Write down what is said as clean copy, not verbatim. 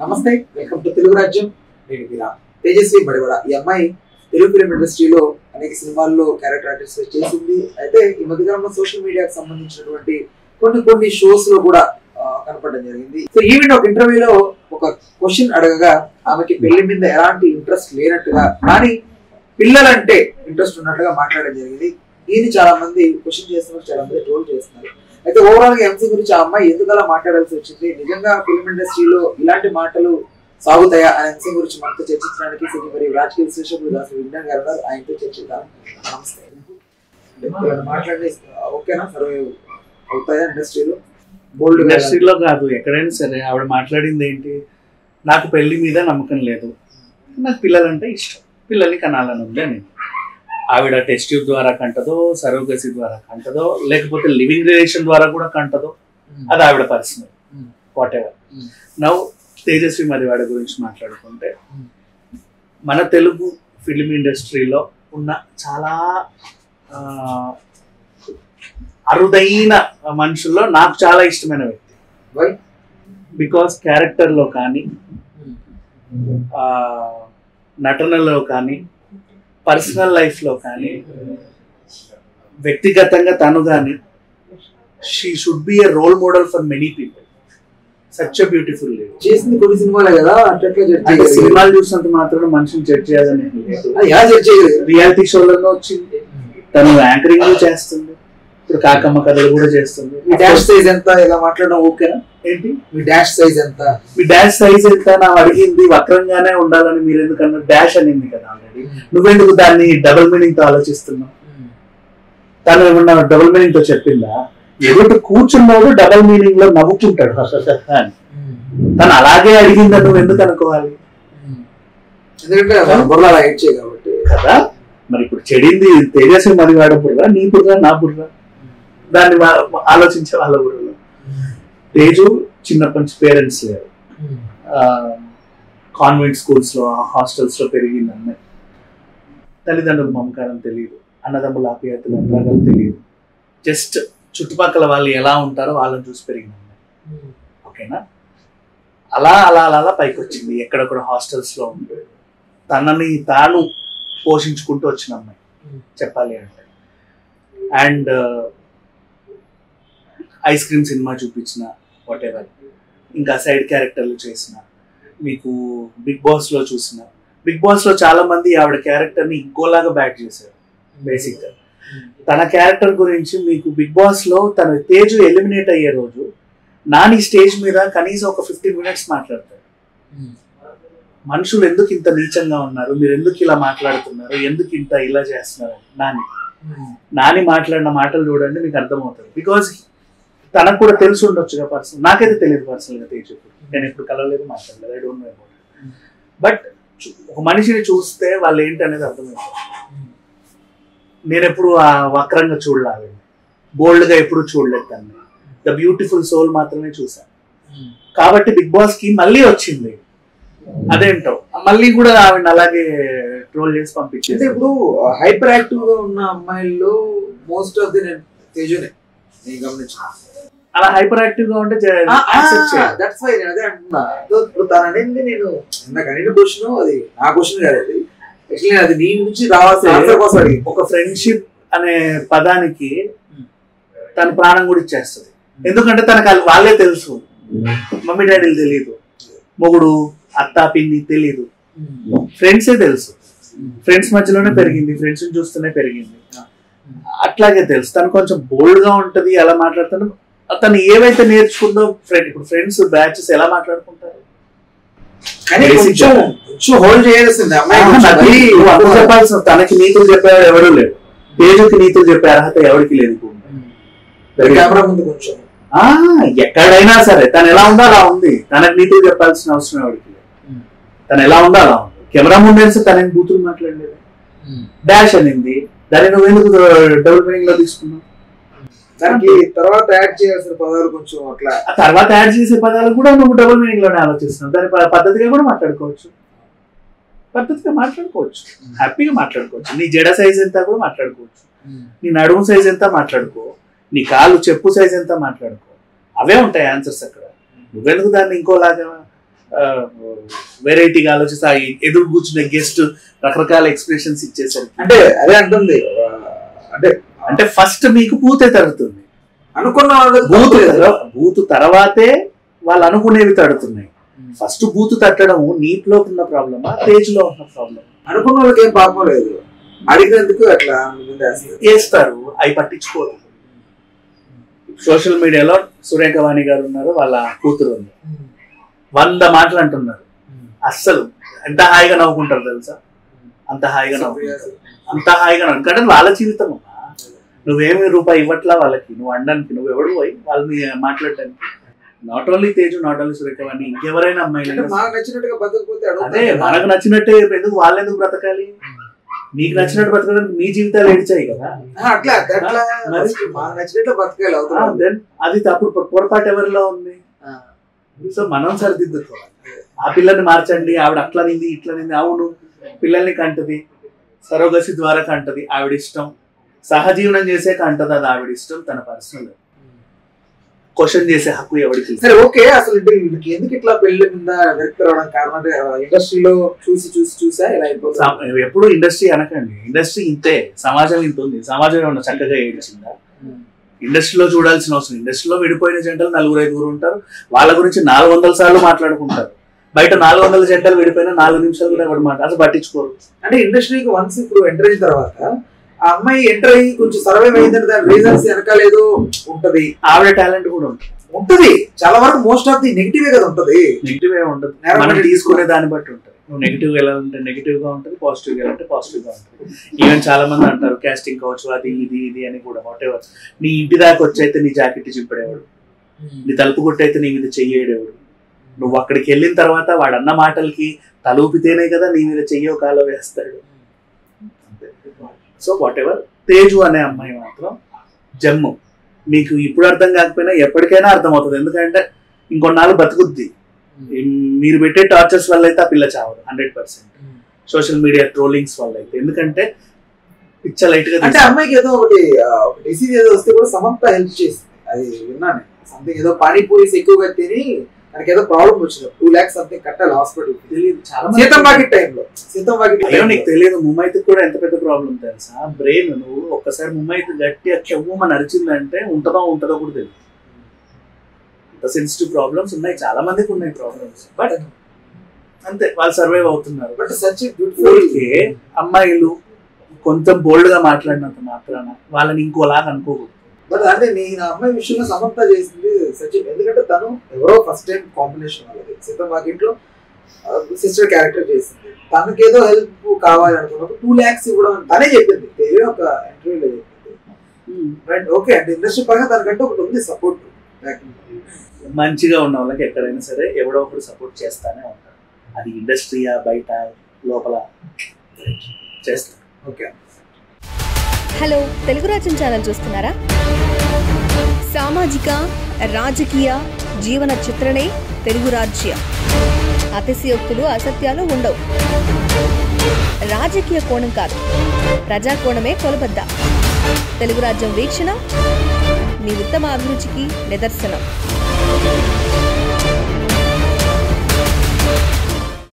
నమస్తే, welcome to Telugu రాజ్యం. నేను మీరా. తేజస్వి బడివాడ ఈ అమ్మాయి తెలుగు ఫిల్మ్ ఇండస్ట్రీలో అనేక సినిమాల్లో క్యారెక్టర్ ఆర్టిస్ట్ చేసింది. అయితే ఈ మధ్యకాలంలో సోషల్ మీడియాకి సంబంధించినటువంటి కొన్ని షోస్ లో కూడా కనపడడం జరిగింది. సో ఈవెంట్ ఒక ఇంటర్వ్యూలో ఒక క్వశ్చన్ అడగగా ఆమెకి పెళ్లి మీద ఎలాంటి ఇంట్రెస్ట్ లేనట్టుగా కానీ పిల్లలంటే ఇంట్రెస్ట్ ఉన్నట్టుగా మాట్లాడడం జరిగింది. దీన్ని చాలా మంది క్వశ్చన్ చేస్తున్నారు, చాలా మంది ట్రోల్ చేస్తున్నారు. అయితే ఓవరాల్ గా ఎంసీ గురించి ఆ అమ్మాయి ఎందుకలా మాట్లాడాల్సి వచ్చింది, నిజంగా ఫిల్మ్ ఇండస్ట్రీలో ఇలాంటి మాటలు సాగుతాయా అనే అంశం గురించి మనతో చర్చించడానికి మరి రాజకీయ విశ్లేషకులు దాని విజ్ఞాన్ గారు ఉన్నారు. ఆయనతో చర్చిద్దాం. నమస్తే. మాట్లాడి ఓకేనా, సర్వైవ్ అవుతాయా ఇండస్ట్రీలో? బోల్డ్ ఇండస్ట్రీలో కాదు, ఎక్కడైనా సరే. ఆవిడ మాట్లాడింది ఏంటి, నాకు పెళ్లి మీద నమ్మకం లేదు, నాకు పిల్లలంటే ఇష్టం, పిల్లల్ని కనాలని ఉంది అని. ఆవిడ టెస్ట్ ట్యూబ్ ద్వారా కంటదో, సరోగసీ ద్వారా కంటదో, లేకపోతే లివింగ్ రిలేషన్ ద్వారా కూడా కంటదో, అది ఆవిడ personal, whatever. Now Tejaswi Madivada గురించి మాట్లాడుకుంటే, మన తెలుగు ఫిలిం ఇండస్ట్రీలో ఉన్న చాలా అరుదైన మనుషుల్లో నాకు చాలా ఇష్టమైన వ్యక్తి. బికాస్ క్యారెక్టర్లో కానీ, నటనలో కానీ, పర్సనల్ లైఫ్లో కానీ, వ్యక్తిగతంగా తను కానీ, she should be a role model for many people. Such a beautiful lady. చేసింది కొన్ని సినిమాలే కదా, అంటే సినిమాలు చూసినంత మాత్రం మనిషిని జడ్జ్ చేయాలని రియాలిటీ షోలలో వచ్చింది, తను యాంకరింగ్ చేస్తుంది, ఇప్పుడు కాకమ్మ కథలు కూడా చేస్తుంది. మీ డాష్ సైజ్ ఎంత, ఇలా మాట్లాడడం ఓకేనా? ఏంటి మీ డాష్ సైజ్ ఎంత? మీ డాష్ సైజ్ ఎంత నా అడిగింది. వక్రంగానే ఉండాలని మీరు ఎందుకన్నా డాష్ అనింది కదా ఆల్రెడీ. నువ్వెందుకు దాన్ని డబుల్ మీనింగ్ తో ఆలోచిస్తున్నావు? తను ఏమన్నా డబుల్ మీనింగ్ తో చెప్పిందా? ఎదుటి కూర్చున్నవాడు డబుల్ మీనింగ్ లో నవ్వుకుంటాడు అని. తను అలాగే అడిగిందని నువ్వు ఎందుకు అనుకోవాలి? ఎందుకంటే బుర్ర అలా హైట్ చేయ కాబట్టి కదా. మరి ఇప్పుడు చెడింది తేజస్వి మదివాడ బుర్ర, నీ బుర్ర, నా బుర్ర, దాన్ని ఆలోచించే వాళ్ళ బుర్రలో. తేజు చిన్నప్పటి నుంచి పేరెంట్స్ లేరు, కాన్వెంట్ స్కూల్స్ లో, హాస్టల్స్ లో పెరిగింది అమ్మాయి. తల్లిదండ్రుల మమకారం తెలియదు, అన్నదమ్ముల ఆప్యాయతలు అనురాగాలు తెలియదు. జస్ట్ చుట్టుపక్కల వాళ్ళు ఎలా ఉంటారో వాళ్ళని చూసి పెరిగింది అమ్మాయి. ఓకేనా? అలా అలా అలా అలా పైకి వచ్చింది. ఎక్కడొక్కడ హాస్టల్స్ లో ఉంది, తనని తాను పోషించుకుంటూ వచ్చిన అమ్మాయి చెప్పాలి అంటే. అండ్ ఐస్ క్రీమ్ సినిమా చూపించిన, వాట్ ఎవర్, ఇంకా సైడ్ క్యారెక్టర్లు చేసిన, మీకు బిగ్ బాస్ లో చూసిన. బిగ్ బాస్ లో చాలా మంది ఆవిడ క్యారెక్టర్ ని ఇంకోలాగా బ్యాట్ చేశారు. బేసిక్ గా తన క్యారెక్టర్ గురించి మీకు బిగ్ బాస్ లో తన తేజు ఎలిమినేట్ అయ్యే రోజు నాని స్టేజ్ మీద కనీసం ఒక 15 minutes మాట్లాడతారు. మనుషులు ఎందుకు ఇంత నీచంగా ఉన్నారు, మీరు ఎందుకు ఇలా మాట్లాడుతున్నారు, ఎందుకు ఇంత ఇలా చేస్తున్నారు నాని మాట్లాడిన మాటలు చూడండి, మీకు అర్థమవుతుంది. బికాజ్ తనకు కూడా తెలిసి ఉండొచ్చుగా పర్సనల్. నాకైతే తెలియదు పర్సనల్ గా తేజు, నేను ఎప్పుడు కలవలేదు, మాట్లాడలేదు, I don't know about it. But ఒక మనిషిని చూస్తే వాళ్ళు ఏంటి అనేది అర్థమవుతుంది. నేను ఎప్పుడు ఆ వక్రంగా చూడలేదు, బోల్డ్ గా ఎప్పుడు చూడలేదు, దాన్ని ద బ్యూటిఫుల్ సోల్ మాత్రమే చూసాను. కాబట్టి బిగ్ బాస్ కి మళ్ళీ వచ్చింది. అదేంటో మళ్ళీ కూడా ఆవిడ అలాగే ట్రోల్ చేసి పంపించేది. ఇప్పుడు హైపర్ యాక్టివ్ గా ఉన్న అమ్మాయిల్లో మోస్ట్ ఆఫ్ ది తేజునే నేను గమనించిన. అలా హైపర్ యాక్టివ్ గా ఉంటే దట్స్ వై నేను అదే అంటున్నా. ఇప్పుడు తను అనేది నేను నాకు అడిగిన క్వశ్చన్, అది నా క్వశ్చన్ కాదు, అది యాక్చువల్లీ అది నీ నుంచి రావాల్సిన ఆన్సర్ కోసం అడిగి. ఒక ఫ్రెండ్షిప్ అనే పదానికి తన ప్రాణం కూడా ఇచ్చేస్తుంది. ఎందుకంటే తనకు వాళ్ళే తెలుసు, మమ్మీ డాడీలు తెలియదు, మొగుడు అత్త పిన్ని తెలీదు, ఫ్రెండ్సే తెలుసు. ఫ్రెండ్స్ మధ్యలోనే పెరిగింది, ఫ్రెండ్స్ చూస్తూనే పెరిగింది. అట్లాగే తెలుసు. తను కొంచెం బోల్డ్ గా ఉంటది, అలా మాట్లాడుతాను. తను ఏవైతే నేర్చుకుందో ఇప్పుడు ఫ్రెండ్స్ బ్యాచెస్ ఎలా మాట్లాడుకుంటారు, హోల్డ్ చేయాల్సింది చెప్పాల్సిన. తనకి నీతులు చెప్పేవాడు ఎవడూ లేడు, తేజుకి నీతులు చెప్పే అర్హత ఎవరికి లేదు. కెమెరా ముందు కొంచెం ఎక్కడైనా సరే తను ఎలా ఉందో అలా ఉంది, తనకు నీతులు చెప్పాల్సిన అవసరం ఎవరికి లేదు. తను ఎలా ఉందో అలా ఉంది. కెమెరా ముందు తనని బూతులు మాట్లాడలేదు, డాష్ అనింది, దాన్ని నువ్వు ఎందుకు డబుల్ మీనింగ్ లో తీసుకున్నావు? దానికి తర్వాత యాడ్ చేయాల్సిన పదాలు కొంచెం అట్లా, తర్వాత యాడ్ చేసే పదాలు కూడా నువ్వు డబుల్ మీనింగ్ లోనే ఆలోచిస్తున్నావు. దాని పద్ధతిగా కూడా మాట్లాడుకోవచ్చు, పద్ధతిగా మాట్లాడుకోవచ్చు, హ్యాపీగా మాట్లాడుకోవచ్చు. నీ జడ సైజ్ ఎంత కూడా మాట్లాడుకోవచ్చు, నీ నడుము సైజ్ ఎంత మాట్లాడుకో, నీ కాలు చెప్పు సైజ్ ఎంత మాట్లాడుకో. అవే ఉంటాయి ఆన్సర్స్ అక్కడ. నువ్వెందుకు దాన్ని ఇంకోలాగా వెరైటీగా ఆలోచిస్తే ఎదురు కూర్చునే గెస్ట్ రకరకాల ఎక్స్ప్రెషన్స్ ఇచ్చేసరికి అంటే అదే అంటుంది అంటే ఫస్ట్ మీకు పూతే తడుతుంది అనుకున్న బూతు తర్వాతే వాళ్ళు అనుకునేవి తడుతున్నాయి. ఫస్ట్ బూతు తట్టడం నీటిలో ఉన్న ప్రాబ్లమా తేజ్లో ఉన్న ప్రాబ్లమ్? అనుకున్న వాళ్ళకి ఏం పాపం లేదు, అడిగినందుకు అట్లా వేస్తారు, అవి పట్టించుకోరు. సోషల్ మీడియాలో సురేఖవాణి గారు ఉన్నారు, వాళ్ళ కూతురు ఉంది, 100 మాటలు అంటున్నారు. అస్సలు ఎంత హాయిగా నవ్వుకుంటారు తెలుసా, అంత హాయిగా నవ్వుకుంటారు, అంత హాయిగా నవ్వు. ఎందుకంటే వాళ్ళ జీవితం అమ్మా, నువ్వేమి రూపాయి ఇవ్వట్లా వాళ్ళకి, నువ్వు అనడానికి, నువ్వు ఎవడు పోయి వాళ్ళని మాట్లాడటానికి. Not only Teju, not only Surekhavani, ఇంకెవరైనా అమ్మాయిలు అదే మనకు నచ్చినట్టే ఎందుకు వాళ్ళెందుకు బ్రతకాలి? నీకు నచ్చినట్టు బ్రతకడానికి మీ జీవితాలు ఏడ్చాయి కదా, అది తప్పుడు పొరపాటు ఎవరిలో ఉంది? సో మనం సరిదిద్దుకోవాలి. ఆ పిల్లని మార్చండి, ఆవిడ అట్లా నింది ఇట్లా నింది, అవును పిల్లల్ని కంటది, సరోగసి ద్వారా కంటది, ఆవిడ ఇష్టం, సహజీవనం చేసే కంటది, అది ఆవిడ ఇష్టం, తన పర్సనల్. క్వశ్చన్ చేసే హక్కు ఎవరికి? సరే ఓకే, అసలు వీళ్ళకి ఎందుకు ఇట్లా పెళ్లి మీద వెనక్కి రావడం కారణం? ఇండస్ట్రీలో చూసా ఇలా ఎప్పుడు ఇండస్ట్రీ అనకండి, ఇండస్ట్రీ ఇంతే, సమాజం ఇంత ఉంది, సమాజం ఏమన్నా చక్కగా ఏడ్చిందా? ఇండస్ట్రీలో చూడాల్సిన అవసరం, ఇండస్ట్రీలో విడిపోయిన జంటలు 4-5 ఉంటారు, వాళ్ళ గురించి 400 సార్లు మాట్లాడుకుంటారు. బయట 400 జంటలు విడిపోయినా 4 నిమిషాలు కూడా ఎవరు అసలు పట్టించుకోరు. అంటే ఇండస్ట్రీకి వన్స్ ఇప్పుడు ఎంటర్ అయిన తర్వాత ఆ అమ్మాయి ఎంటర్ అయ్యి కొంచెం సర్వైవ్ అయిందంటే దాని రీజన్స్ వెనకాలేదో ఉంటది, ఆవిడ టాలెంట్ కూడా ఉంటది. చాలా వరకు మోస్ట్ ఆఫ్ ది నెగిటివ్ కదా ఉంటది, నెగిటివ్ ఉండదు, మనం తీసుకునే దాన్ని బట్టి ఉంటుంది. నువ్వు నెగిటివ్ ఎలా ఉంటే నెగిటివ్ గా ఉంటుంది, పాజిటివ్ గా అంటే పాజిటివ్ గా ఉంటుంది. ఈవెన్ చాలా మంది అంటారు కాస్టింగ్ కావచ్చు అది ఇది అని కూడా, వాట్ ఎవర్. నీ ఇంటి దాకా వచ్చైతే నీ జాకెట్ చింపడేవాడు, నీ తలుపు కొట్టయితే నీ మీద చెయ్యేడేవాడు, నువ్వు అక్కడికి వెళ్ళిన తర్వాత వాడు అన్న మాటలకి తలూపితేనే కదా నీ మీద చెయ్యో కాలో వేస్తాడు. సో వాట్ ఎవర్, తేజు అనే అమ్మాయి మాత్రం జమ్ము. మీకు ఇప్పుడు అర్థం కాకపోయినా ఎప్పటికైనా అర్థం అవుతుంది, ఎందుకంటే ఇంకొన్నాళ్ళు బతుకుద్ది. మీరు పెట్టే టార్చర్స్ వల్ల అయితే ఆ పిల్ల చావదు 100%. సోషల్ మీడియా ట్రోలింగ్స్ వల్ల అయితే, ఎందుకంటే పిచ్చ లైట్ గా అంటే అమ్మాయికి ఏదో ఒకటి డిసీజ్ ఏదో వస్తే కూడా సమంత హెల్ప్ చేసింది, అది విన్నాను. సంథింగ్ ఏదో పానీపూరీస్ ఎక్కువగా తిని మనకి ఏదో ప్రాబ్లం వచ్చింది, 2 lakhs సంథింగ్ కట్టాలి హాస్పిటల్. తెలియదు, సీతంవాకి టైంలో నీకు తెలియదు. ముంబైకి కూడా ఎంత పెద్ద ప్రాబ్లం తెలుసా, బ్రెయిన్. నువ్వు ఒక్కసారి ముంబైకి గట్టిగా చెవ్వమని అరిచిందంటే ఉంటదో కూడా తెలియదు. అంత సెన్సిటివ్ ప్రాబ్లమ్స్ ఉన్నాయి, చాలా మందికి ఉన్నాయి ప్రాబ్లమ్స్, బట్ అంతే వాళ్ళు సర్వైవ్ అవుతున్నారు. బట్ సచ్ బ్యూటిఫుల్ అమ్మాయిలు కొంచెం బోల్డ్ గా మాట్లాడినంత మాత్రాన వాళ్ళని ఇంకోలాగా అనుకోకూడదు. బట్ అంటే నేను అమ్మాయి విషయంలో సమంత చేసింది సచిన్, ఎందుకంటే తను ఎవరో ఫస్ట్ టైం కాంబినేషన్ వాళ్ళది, సీతం వాకిట్లో సిస్టర్ క్యారెక్టర్ చేసింది. తనకేదో హెల్ప్ కావాలి అనుకున్నప్పుడు 2 lakhs ఇవ్వడం తనే చెప్పింది, తెలియ ఒక ఇంటర్వ్యూలో చెప్పింది. Right, okay. అంటే ఇండస్ట్రీ పరంగా తనకంటే ఒకటి ఉంది సపోర్ట్. మంచిగా ఉన్న వాళ్ళకి ఎక్కడైనా సరే ఎవడో ఒకరు సపోర్ట్ చేస్తానే ఉంటారు, అది ఇండస్ట్రీయా బయట లోపల చేస్తారు. ఓకే. హలో, తెలుగు రాజ్యం ఛానల్ చూస్తున్నారా? సామాజిక రాజకీయ జీవన చిత్రణే తెలుగు రాజ్యం. అతిశయోక్తులు అసత్యాలు ఉండవు. రాజకీయ కోణం కాదు, ప్రజా కోణమే కొలబద్ద. తెలుగు రాజ్యం వీక్షణ మీ ఉత్తమ అభిరుచికి నిదర్శనం.